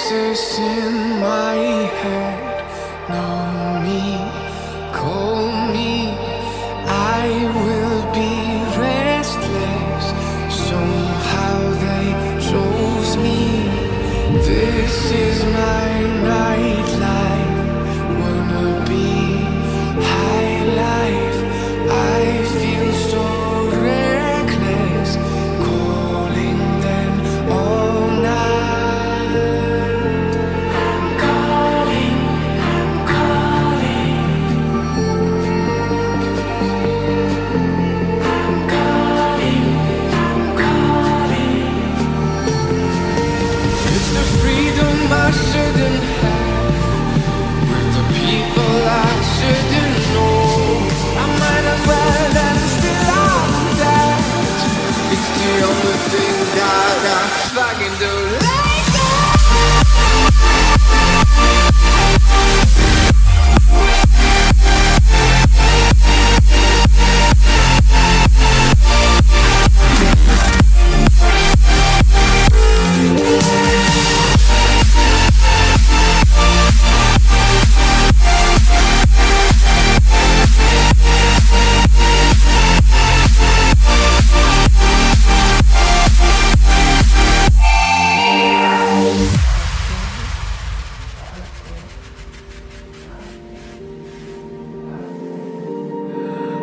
voices in my head know me, call me. I will be restless. Somehow they chose me. This is my nightlife. Wanna be high life. I feel so reckless, calling them all night. I'm calling, I'm calling. I'm calling, I'm calling. It's the freedom I shouldn't have, with the people I shouldn't know. I might as well and still I'm that. It's the only thing that I fucking do. Like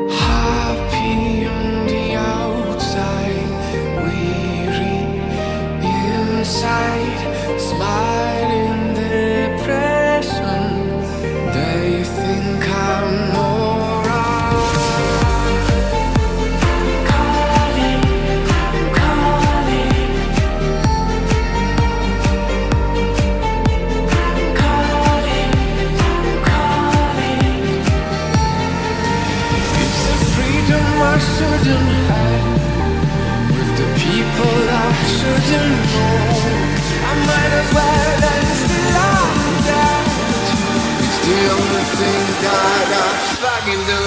happy on the outside, weary inside, smiling depression. They think I'm alright. I'm calling, I'm calling. I'm calling, I'm calling. It's the freedom I shouldn't have, with the people I shouldn't know. I might as well and still I'm that. It's the only thing that I fucking do.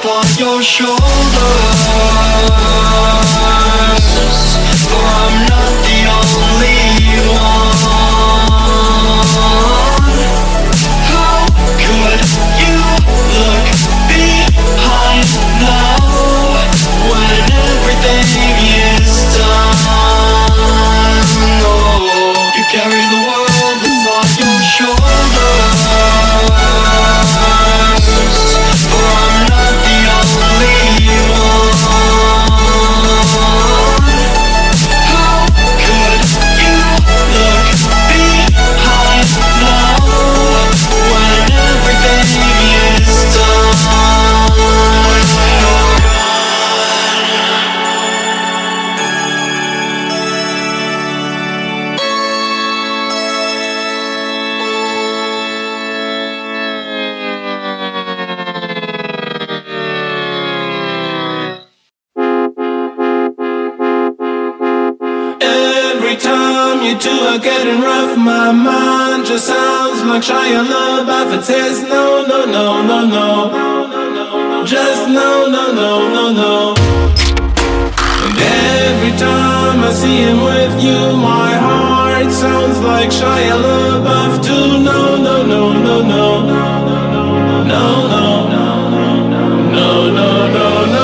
upon your shoulders, for I'm not the only one. How could you look behind now when everything is done? Oh, you carry the world upon your shoulders, for I'm not the only one. How could you look behind now when everything is done? Every time you two are getting rough, my mind just sounds like Shia LaBeouf. It says no, no, no, no, no, just no, no, no, no, no. And every time I see him with you, my heart sounds like Shia LaBeouf too. No, no, no, no, no, no, no, no, no, no, no.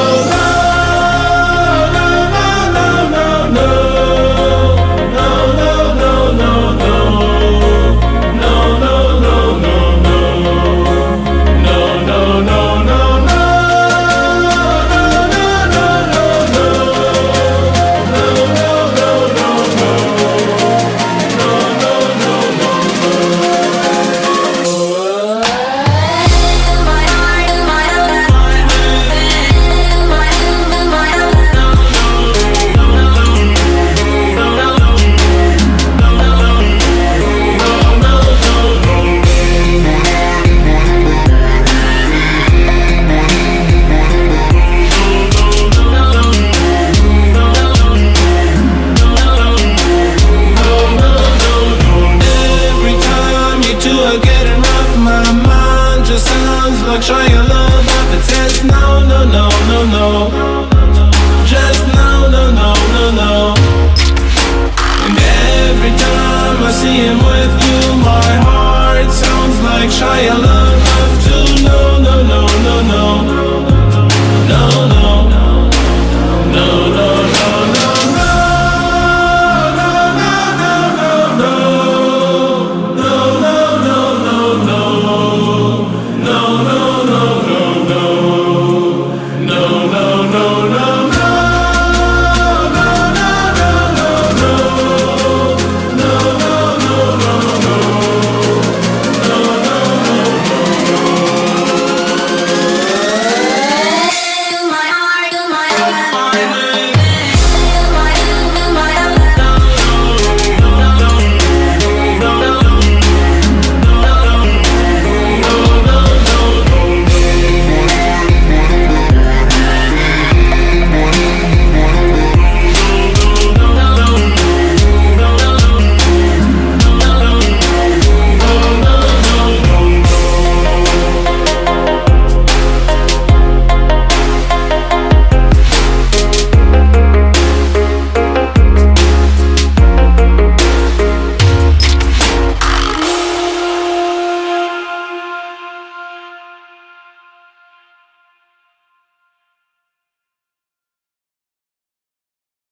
Like Shia LaBeouf, it says no, no, no, no, no, just no, no, no, no, no. And every time I see him with you, my heart sounds like Shia LaBeouf.